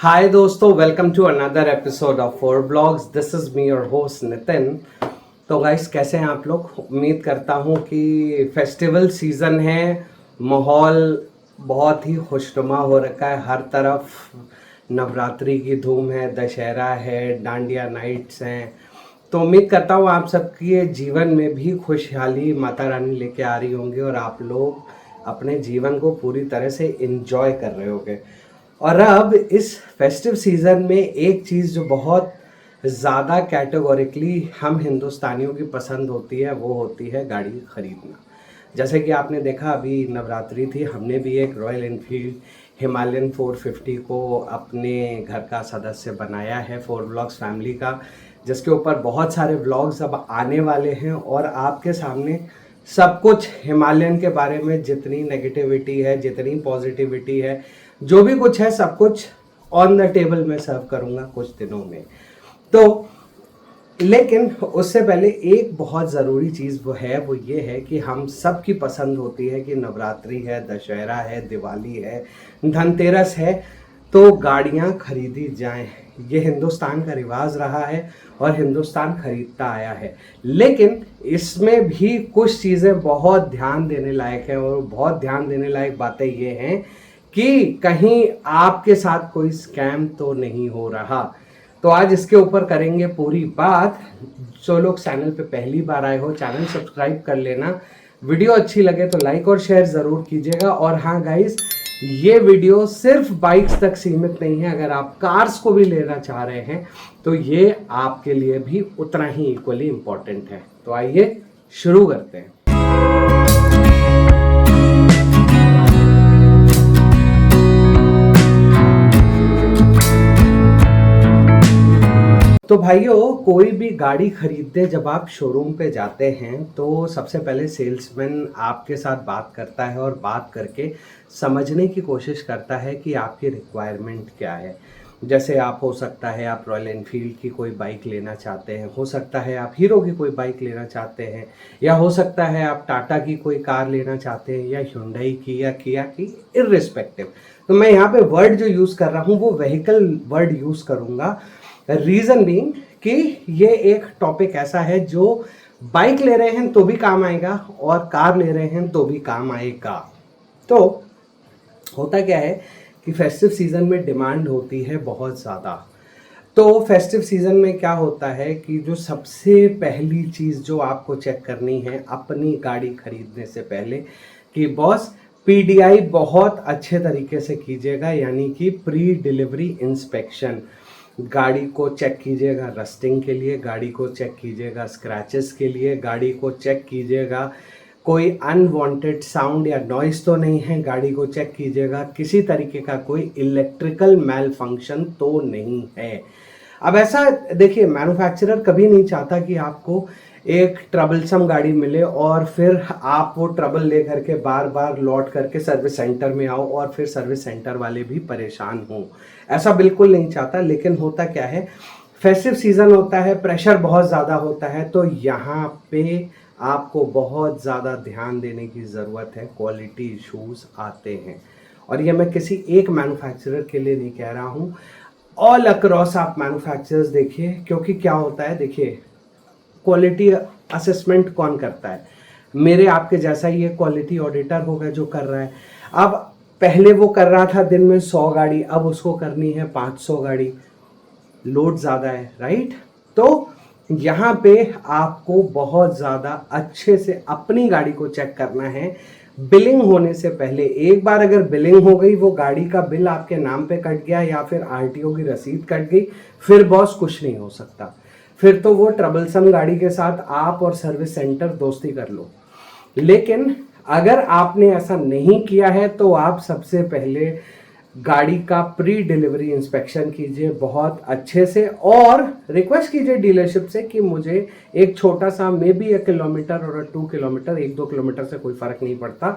हाय दोस्तों, welcome to another episode of four blogs. This is me your host Nitin. तो guys, कैसे हैं आप लोग? उम्मीद करता हूं कि फेस्टिवल सीज़न है, माहौल बहुत ही खुशनुमा हो रखा है। हर तरफ नवरात्रि की धूम है, दशहरा है, डांडिया नाइट्स हैं। तो उम्मीद करता हूँ आप सबके जीवन में भी खुशहाली माता रानी लेके आ रही होंगी और आप लोग अपने जीवन को पूरी तरह से एंजॉय कर रहे होंगे। और अब इस फेस्टिव सीज़न में एक चीज़ जो बहुत ज़्यादा कैटेगोरिकली हम हिंदुस्तानियों की पसंद होती है, वो होती है गाड़ी खरीदना। जैसे कि आपने देखा, अभी नवरात्रि थी, हमने भी एक रॉयल एनफील्ड हिमालयन 450 को अपने घर का सदस्य बनाया है, फोर ब्लॉग्स फैमिली का, जिसके ऊपर बहुत सारे व्लॉग्स अब आने वाले हैं और आपके सामने सब कुछ हिमालयन के बारे में, जितनी नेगेटिविटी है, जितनी पॉजिटिविटी है, जो भी कुछ है, सब कुछ ऑन द टेबल में सर्व करूंगा कुछ दिनों में। तो लेकिन उससे पहले एक बहुत ज़रूरी चीज़ वो ये है कि हम सब की पसंद होती है कि नवरात्रि है, दशहरा है, दिवाली है, धनतेरस है, तो गाड़ियाँ खरीदी जाएं। ये हिंदुस्तान का रिवाज रहा है और हिंदुस्तान खरीदता आया है। लेकिन इसमें भी कुछ चीज़ें बहुत ध्यान देने लायक हैं और बहुत ध्यान देने लायक बातें ये हैं कि कहीं आपके साथ कोई स्कैम तो नहीं हो रहा। तो आज इसके ऊपर करेंगे पूरी बात। जो लोग चैनल पे पहली बार आए हो, चैनल सब्सक्राइब कर लेना। वीडियो अच्छी लगे तो लाइक और शेयर ज़रूर कीजिएगा। और हाँ गाइस, ये वीडियो सिर्फ बाइक्स तक सीमित नहीं है। अगर आप कार्स को भी लेना चाह रहे हैं तो ये आपके लिए भी उतना ही इक्वली इम्पोर्टेंट है। तो आइए शुरू करते हैं। तो भाइयों, कोई भी गाड़ी खरीदते जब आप शोरूम पे जाते हैं तो सबसे पहले सेल्समैन आपके साथ बात करता है और बात करके समझने की कोशिश करता है कि आपकी रिक्वायरमेंट क्या है। जैसे आप, हो सकता है आप रॉयल एनफील्ड की कोई बाइक लेना चाहते हैं, हो सकता है आप हीरो की कोई बाइक लेना चाहते हैं, या हो सकता है आप टाटा की कोई कार लेना चाहते हैं, या hyundai की या किया की, इर्रिस्पेक्टिव। तो मैं यहाँ पे वर्ड जो यूज़ कर रहा हूँ वो व्हीकल वर्ड यूज़ करूँगा। रीज़न बीइंग कि ये एक टॉपिक ऐसा है जो बाइक ले रहे हैं तो भी काम आएगा और कार ले रहे हैं तो भी काम आएगा। तो होता क्या है कि फेस्टिव सीज़न में डिमांड होती है बहुत ज़्यादा। तो फेस्टिव सीज़न में क्या होता है कि जो सबसे पहली चीज़ जो आपको चेक करनी है अपनी गाड़ी खरीदने से पहले, कि बॉस पीडीआई बहुत अच्छे तरीके से कीजिएगा, यानी कि प्री डिलीवरी इंस्पेक्शन। गाड़ी को चेक कीजिएगा रस्टिंग के लिए, गाड़ी को चेक कीजिएगा स्क्रैचेस के लिए, गाड़ी को चेक कीजिएगा कोई अनवांटेड साउंड या नॉइस तो नहीं है, गाड़ी को चेक कीजिएगा किसी तरीके का कोई इलेक्ट्रिकल मैल फंक्शन तो नहीं है। अब ऐसा देखिए, मैन्युफैक्चरर कभी नहीं चाहता कि आपको एक ट्रबलसम गाड़ी मिले और फिर आप वो ट्रबल ले करके बार बार लौट करके सर्विस सेंटर में आओ और फिर सर्विस सेंटर वाले भी परेशान हों। ऐसा बिल्कुल नहीं चाहता। लेकिन होता क्या है, फेस्टिव सीज़न होता है, प्रेशर बहुत ज़्यादा होता है, तो यहाँ पे आपको बहुत ज़्यादा ध्यान देने की ज़रूरत है। क्वालिटी इश्यूज आते हैं, और ये मैं किसी एक मैन्युफैक्चरर के लिए नहीं कह रहा हूँ, ऑल अक्रॉस आप मैन्युफैक्चरर्स देखिए। क्योंकि क्या होता है, देखिए, क्वालिटी असेसमेंट कौन करता है? मेरे आपके जैसा ही एक क्वालिटी ऑडिटर होगा जो कर रहा है। अब पहले वो कर रहा था दिन में 100 गाड़ी, अब उसको करनी है 500 गाड़ी। लोड ज़्यादा है, राइट? तो यहाँ पे आपको बहुत ज़्यादा अच्छे से अपनी गाड़ी को चेक करना है बिलिंग होने से पहले। एक बार अगर बिलिंग हो गई, वो गाड़ी का बिल आपके नाम पे कट गया या फिर आरटीओ की रसीद कट गई, फिर बॉस कुछ नहीं हो सकता। फिर तो वो ट्रबलसम गाड़ी के साथ आप और सर्विस सेंटर दोस्ती कर लो। लेकिन अगर आपने ऐसा नहीं किया है तो आप सबसे पहले गाड़ी का प्री डिलीवरी इंस्पेक्शन कीजिए बहुत अच्छे से, और रिक्वेस्ट कीजिए डीलरशिप से कि मुझे एक छोटा सा, मे बी 1 किलोमीटर और 2 किलोमीटर, 1-2 किलोमीटर से कोई फ़र्क नहीं पड़ता,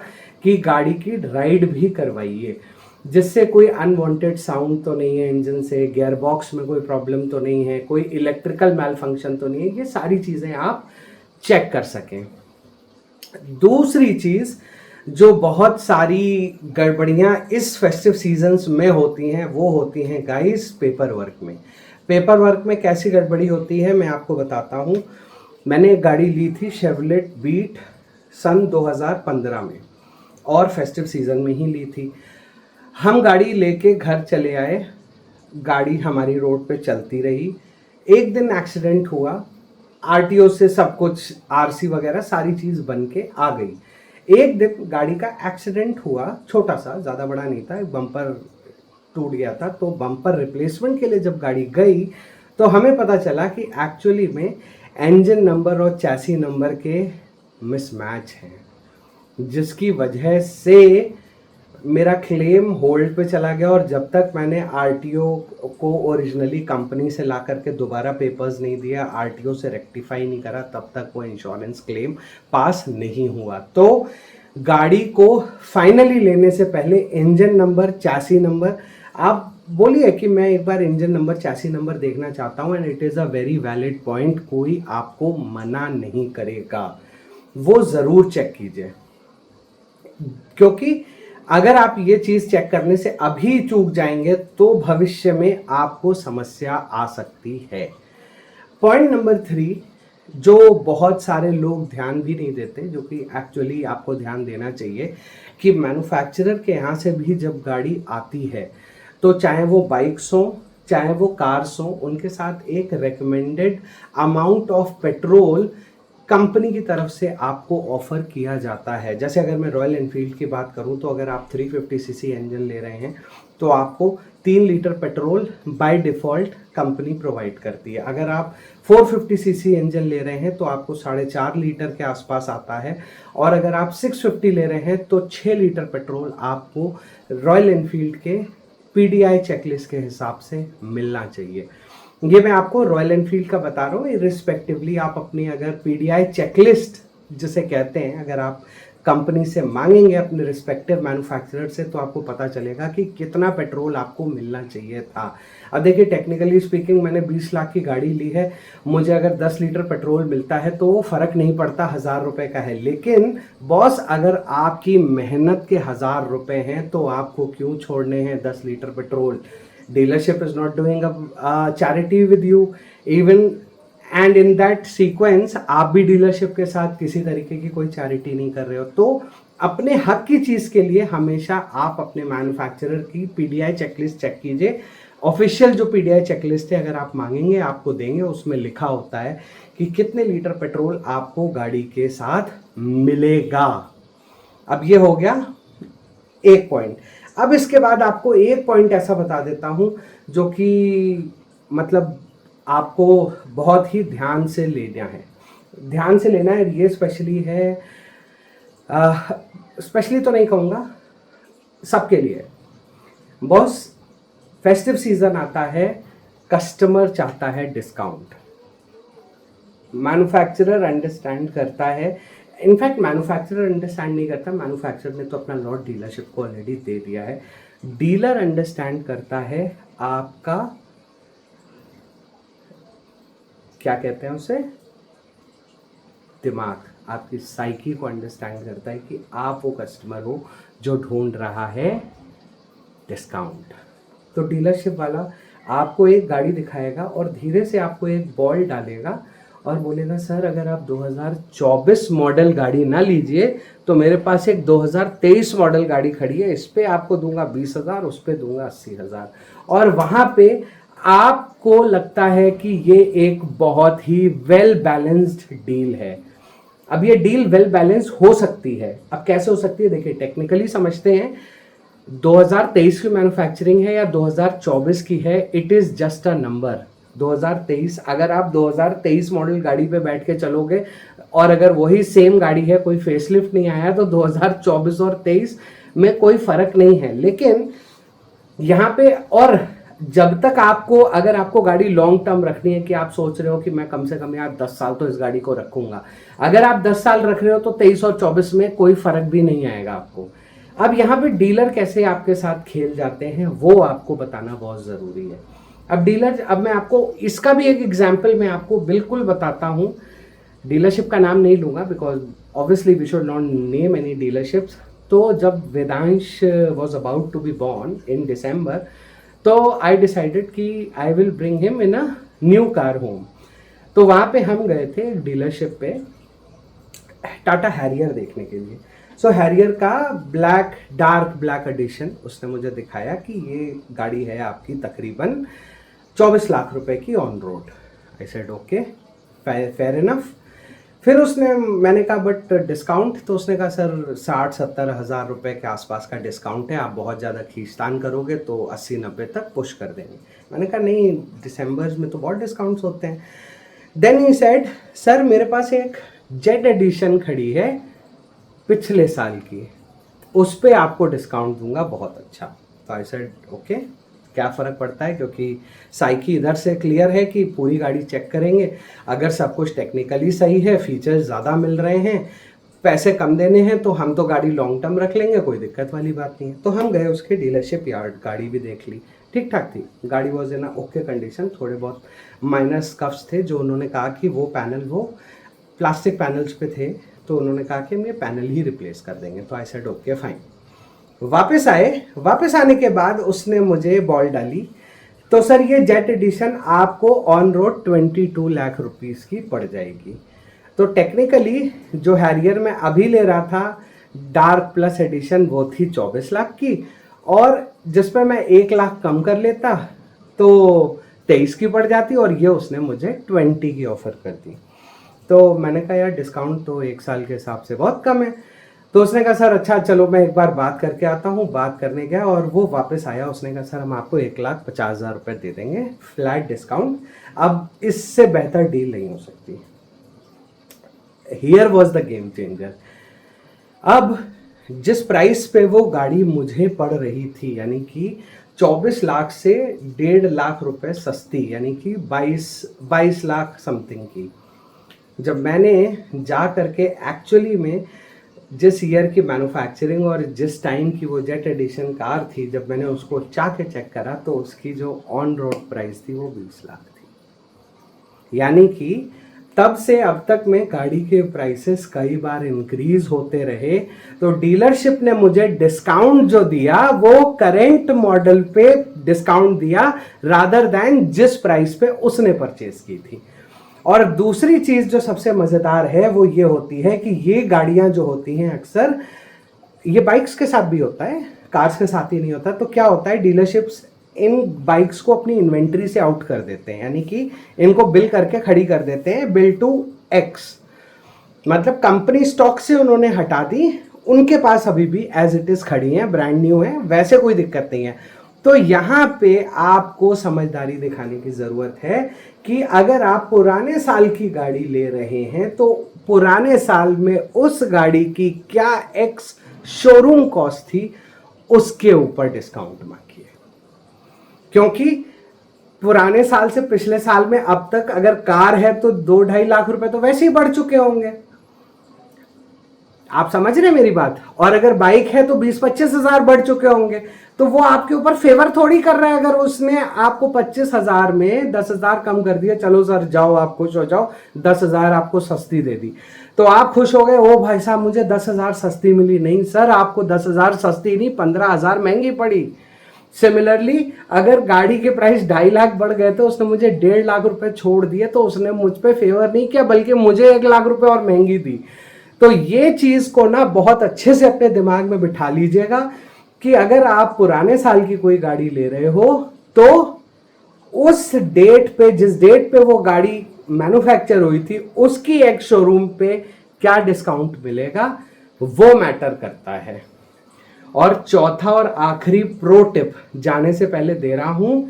कि गाड़ी की राइड भी करवाइए, जिससे कोई अनवांटेड साउंड तो नहीं है इंजन से, गियर बॉक्स में कोई प्रॉब्लम तो नहीं है, कोई इलेक्ट्रिकल मैल फंक्शन तो नहीं है। ये सारी चीज़ें आप चेक कर सकें। दूसरी चीज़, जो बहुत सारी गड़बड़ियाँ इस फेस्टिव सीजन्स में होती हैं वो होती हैं गाइस पेपर वर्क में। पेपर वर्क में कैसी गड़बड़ी होती है मैं आपको बताता हूँ। मैंने एक गाड़ी ली थी शेवलेट बीट सन 2015 में और फेस्टिव सीज़न में ही ली थी। हम गाड़ी लेके घर चले आए, गाड़ी हमारी रोड पे चलती रही। एक दिन एक्सीडेंट हुआ, आरटीओ से सब कुछ आरसी वगैरह सारी चीज़ बन के आ गई। एक दिन गाड़ी का एक्सीडेंट हुआ, छोटा सा, ज़्यादा बड़ा नहीं था, एक बम्पर टूट गया था। तो बम्पर रिप्लेसमेंट के लिए जब गाड़ी गई तो हमें पता चला कि एक्चुअली में इंजन नंबर और चैसी नंबर के मिसमैच हैं, जिसकी वजह से मेरा क्लेम होल्ड पे चला गया। और जब तक मैंने आरटीओ को ओरिजिनली कंपनी से ला करके दोबारा पेपर्स नहीं दिया, आरटीओ से रेक्टिफाई नहीं करा, तब तक वो इंश्योरेंस क्लेम पास नहीं हुआ। तो गाड़ी को फाइनली लेने से पहले इंजन नंबर, चैसी नंबर, आप बोलिए कि मैं एक बार इंजन नंबर, चैसी नंबर देखना चाहता हूँ, and it is a very valid point, कोई आपको मना नहीं करेगा, वो ज़रूर चेक कीजिए। क्योंकि अगर आप ये चीज़ चेक करने से अभी चूक जाएंगे तो भविष्य में आपको समस्या आ सकती है। पॉइंट नंबर 3, जो बहुत सारे लोग ध्यान भी नहीं देते, जो कि एक्चुअली आपको ध्यान देना चाहिए, कि मैन्युफैक्चरर के यहाँ से भी जब गाड़ी आती है तो चाहे वो बाइक्स हों चाहे वो कार्स हों, उनके साथ एक recommended amount of petrol company की तरफ से आपको ऑफर किया जाता है। जैसे अगर मैं रॉयल एनफील्ड की बात करूं तो अगर आप 350 सीसी इंजन ले रहे हैं तो आपको 3 litre petrol by default company provide करती है। अगर आप 450 सीसी इंजन ले रहे हैं तो आपको 4.5 लीटर के आसपास आता है, और अगर आप 650 ले रहे हैं तो 6 लीटर पेट्रोल आपको रॉयल एनफील्ड के पीडीआई चेकलिस्ट के हिसाब से मिलना चाहिए। ये मैं आपको रॉयल एनफील्ड का बता रहा हूँ। रिस्पेक्टिवली आप अपनी अगर पीडीआई चेकलिस्ट जिसे कहते हैं, अगर आप कंपनी से मांगेंगे अपने रिस्पेक्टिव मैन्युफैक्चरर से, तो आपको पता चलेगा कि कितना पेट्रोल आपको मिलना चाहिए था। अब देखिए, टेक्निकली स्पीकिंग मैंने 20 लाख की गाड़ी ली है, मुझे अगर 10 लीटर पेट्रोल मिलता है तो वो फ़र्क नहीं पड़ता, 1000 रुपये का है। लेकिन बॉस, अगर आपकी मेहनत के 1000 रुपये हैं तो आपको क्यों छोड़ने हैं 10 litre petrol? Dealership is not doing a charity with you even, and in that sequence आप भी डीलरशिप के साथ किसी तरीके की कोई चैरिटी नहीं कर रहे हो। तो अपने हक की चीज़ के लिए हमेशा आप अपने मैन्युफैक्चरर की पीडीआई चेकलिस्ट चेक कीजिए। ऑफिशियल जो पीडीआई चेकलिस्ट है अगर आप मांगेंगे आपको देंगे, उसमें लिखा होता है कि कितने लीटर पेट्रोल आपको गाड़ी के साथ मिलेगा। अब ये हो गया एक पॉइंट। अब इसके बाद आपको एक पॉइंट ऐसा बता देता हूं जो कि मतलब आपको बहुत ही ध्यान से लेना है। ध्यान से लेना है, ये स्पेशली है, स्पेशली तो नहीं कहूँगा, सबके लिए। बॉस, फेस्टिव सीजन आता है, कस्टमर चाहता है डिस्काउंट, मैन्युफैक्चरर अंडरस्टैंड करता है। इनफैक्ट मैन्युफैक्चरर अंडरस्टैंड नहीं करता, मैन्युफैक्चरर ने तो अपना लॉट डीलरशिप को ऑलरेडी दे दिया है। डीलर अंडरस्टैंड करता है आपका, क्या कहते हैं उसे, दिमाग, आपकी साइकी को अंडरस्टैंड करता है कि आप वो कस्टमर हो जो ढूंढ रहा है डिस्काउंट। तो डीलरशिप वाला आपको एक गाड़ी दिखाएगा और धीरे से आपको एक बॉल डालेगा और बोलेगा, सर अगर आप 2024 मॉडल गाड़ी ना लीजिए तो मेरे पास एक 2023 मॉडल गाड़ी खड़ी है, इस पे आपको दूंगा 20,000, उस पे दूंगा 80,000। और वहाँ पे आपको लगता है कि ये एक बहुत ही वेल बैलेंस्ड डील है। अब ये डील वेल बैलेंस हो सकती है। अब कैसे हो सकती है, देखिए टेक्निकली समझते हैं। 2023 की मैन्युफैक्चरिंग है या 2024 की है, it is just a number. 2023, अगर आप 2023 मॉडल गाड़ी पे बैठ के चलोगे और अगर वही सेम गाड़ी है, कोई फेसलिफ्ट नहीं आया, तो 2024 और 23 में कोई फर्क नहीं है। लेकिन यहाँ पे, और जब तक आपको, अगर आपको गाड़ी लॉन्ग टर्म रखनी है, कि आप सोच रहे हो कि मैं कम से कम यार 10 साल तो इस गाड़ी को रखूंगा, अगर आप 10 साल रख रहे हो तो 23 और 24 में कोई फर्क भी नहीं आएगा आपको। अब यहाँ पे डीलर कैसे आपके साथ खेल जाते हैं वो आपको बताना बहुत ज़रूरी है। अब डीलर, अब मैं आपको इसका भी एक एग्जाम्पल मैं आपको बिल्कुल बताता हूँ। डीलरशिप का नाम नहीं लूँगा because obviously we should not name any dealerships, तो जब Vedansh was about to be born in December, तो आई डिसाइडेड कि I will bring him in a new car home. तो वहाँ पे हम गए थे डीलरशिप पे टाटा हैरियर देखने के लिए। सो हैरियर का ब्लैक, डार्क ब्लैक एडिशन उसने मुझे दिखाया कि ये गाड़ी है आपकी तकरीबन 24 लाख रुपए की on road. I said okay, fair enough. फिर मैंने कहा बट डिस्काउंट, तो उसने कहा सर 60-70 हज़ार रुपये के आसपास का डिस्काउंट है, आप बहुत ज़्यादा खींचतान करोगे तो 80-90 तक पुश कर देंगे। मैंने कहा नहीं, दिसंबर में तो बहुत डिस्काउंट्स होते हैं। देन ही सेड सर मेरे पास एक जेट एडिशन खड़ी है पिछले साल की, उस पर आपको डिस्काउंट दूंगा बहुत अच्छा। तो आई सेड ओके, क्या फ़र्क पड़ता है, क्योंकि साइकी इधर से क्लियर है कि पूरी गाड़ी चेक करेंगे, अगर सब कुछ टेक्निकली सही है, फीचर्स ज़्यादा मिल रहे हैं, पैसे कम देने हैं, तो हम तो गाड़ी लॉन्ग टर्म रख लेंगे, कोई दिक्कत वाली बात नहीं है। तो हम गए उसके डीलरशिप यार्ड, गाड़ी भी देख ली, ठीक ठाक थी गाड़ी, वॉज इन ओके कंडीशन। थोड़े बहुत माइनर स्कफ्स थे जो उन्होंने कहा कि वो पैनल, वो प्लास्टिक पैनल्स पे थे, तो उन्होंने कहा कि हम ये पैनल ही रिप्लेस कर देंगे। तो आई सेड ओके फाइन। वापस आए, वापस आने के बाद उसने मुझे बॉल डाली, तो सर ये जेट एडिशन आपको ऑन रोड 22 लाख रुपीस की पड़ जाएगी। तो टेक्निकली जो हैरियर में अभी ले रहा था डार्क प्लस एडिशन, वो थी 24 लाख की, और जिसपे मैं 1 लाख कम कर लेता तो 23 की पड़ जाती, और ये उसने मुझे 20 की ऑफर कर दी। तो मैंने कहा यार डिस्काउंट तो 1 साल के हिसाब से बहुत कम है। तो उसने कहा सर अच्छा चलो मैं एक बार बात करके आता हूँ। बात करने गया और वो वापस आया, उसने कहा सर हम आपको 1,50,000 रुपये दे देंगे फ्लैट डिस्काउंट, अब इससे बेहतर डील नहीं हो सकती। Here was the game changer. अब जिस प्राइस पे वो गाड़ी मुझे पड़ रही थी, यानी कि 24 लाख से 1.5 लाख रुपए सस्ती, यानी कि 22 लाख समथिंग की, जब मैंने जा करके एक्चुअली में जिस ईयर की मैन्युफैक्चरिंग और जिस टाइम की वो जेट एडिशन कार थी, जब मैंने उसको के चेक करा तो उसकी जो ऑन रोड प्राइस थी वो 20 लाख थी। यानी कि तब से अब तक में गाड़ी के प्राइसेस कई बार इंक्रीज होते रहे। तो डीलरशिप ने मुझे डिस्काउंट जो दिया वो करेंट मॉडल पे डिस्काउंट दिया, रादर दैन जिस प्राइस पे उसने परचेज की थी। और दूसरी चीज जो सबसे मजेदार है वो ये होती है कि ये गाड़ियां जो होती हैं अक्सर, ये बाइक्स के साथ भी होता है, कार्स के साथ ही नहीं होता। तो क्या होता है, डीलरशिप्स इन बाइक्स को अपनी इन्वेंट्री से आउट कर देते हैं, यानी कि इनको बिल करके खड़ी कर देते हैं, बिल टू एक्स, मतलब कंपनी स्टॉक से उन्होंने हटा दी, उनके पास अभी भी एज इट इज खड़ी हैं, ब्रांड न्यू है, वैसे कोई दिक्कत नहीं है। तो यहाँ पे आपको समझदारी दिखाने की ज़रूरत है कि अगर आप पुराने साल की गाड़ी ले रहे हैं तो पुराने साल में उस गाड़ी की क्या एक्स शोरूम कॉस्ट थी उसके ऊपर डिस्काउंट मांगिए, क्योंकि पुराने साल से पिछले साल में अब तक अगर कार है तो 2-2.5 लाख रुपए तो वैसे ही बढ़ चुके होंगे। आप समझ रहे हैं मेरी बात? और अगर बाइक है तो 20-25 हजार बढ़ चुके होंगे। तो वो आपके ऊपर फेवर थोड़ी कर रहा है। अगर उसने आपको 25 हजार में 10 हजार कम कर दिया, चलो सर जाओ आप खुश हो जाओ, 10 हजार आपको सस्ती दे दी, तो आप खुश हो गए, ओ भाई साहब मुझे 10 हजार सस्ती मिली। नहीं सर, आपको 10 हजार सस्ती नहीं, 15 हजार महंगी पड़ी। सिमिलरली अगर गाड़ी के प्राइस 2.5 लाख बढ़ गए तो उसने मुझे 1.5 लाख रुपए छोड़ दिए, तो उसने मुझ पर फेवर नहीं किया, बल्कि मुझे 1 लाख रुपए और महंगी दी। तो ये चीज को ना बहुत अच्छे से अपने दिमाग में बिठा लीजिएगा कि अगर आप पुराने साल की कोई गाड़ी ले रहे हो तो उस डेट पे, जिस डेट पे वो गाड़ी मैन्युफैक्चर हुई थी, उसकी एक शोरूम पे क्या डिस्काउंट मिलेगा वो मैटर करता है। और चौथा और आखिरी प्रो टिप जाने से पहले दे रहा हूं,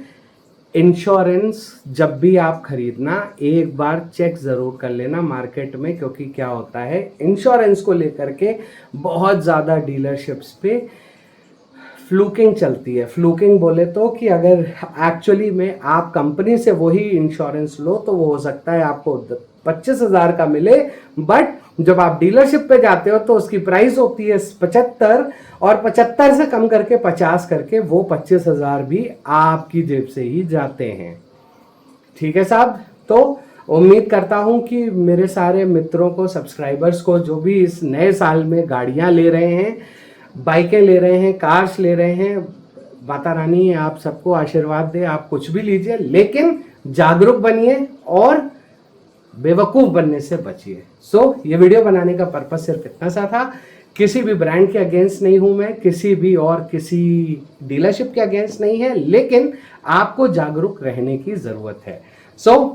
इंश्योरेंस जब भी आप खरीदना एक बार चेक जरूर कर लेना मार्केट में, क्योंकि क्या होता है इंश्योरेंस को लेकर के बहुत ज़्यादा डीलरशिप्स पे फ्लूकिंग चलती है। फ्लूकिंग बोले तो कि अगर एक्चुअली में आप कंपनी से वही इंश्योरेंस लो तो वो हो सकता है आपको 25 हजार का मिले, बट जब आप डीलरशिप पे जाते हो तो उसकी प्राइस होती है 75, और 75 से कम करके 50 करके वो 25 हजार भी आपकी जेब से ही जाते हैं। ठीक है साहब? तो उम्मीद करता हूं कि मेरे सारे मित्रों को, सब्सक्राइबर्स को, जो भी इस नए साल में गाड़ियां ले रहे हैं, बाइकें ले रहे हैं, कार्स ले रहे हैं, माता रानी आप सबको आशीर्वाद दे, आप कुछ भी लीजिए लेकिन जागरूक बनिए और बेवकूफ़ बनने से बचिए। ये वीडियो बनाने का पर्पस सिर्फ इतना सा था। किसी भी ब्रांड के अगेंस्ट नहीं हूं मैं, किसी डीलरशिप के अगेंस्ट नहीं है, लेकिन आपको जागरूक रहने की ज़रूरत है।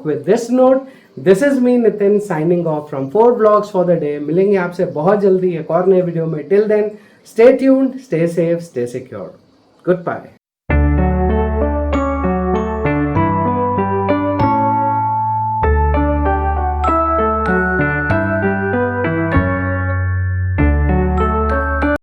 With this note, this is me Nitin signing off from 4 vlogs for the day. मिलेंगे आपसे बहुत जल्दी एक और नए वीडियो में। Till then, stay tuned, stay safe, stay secured. Good bye.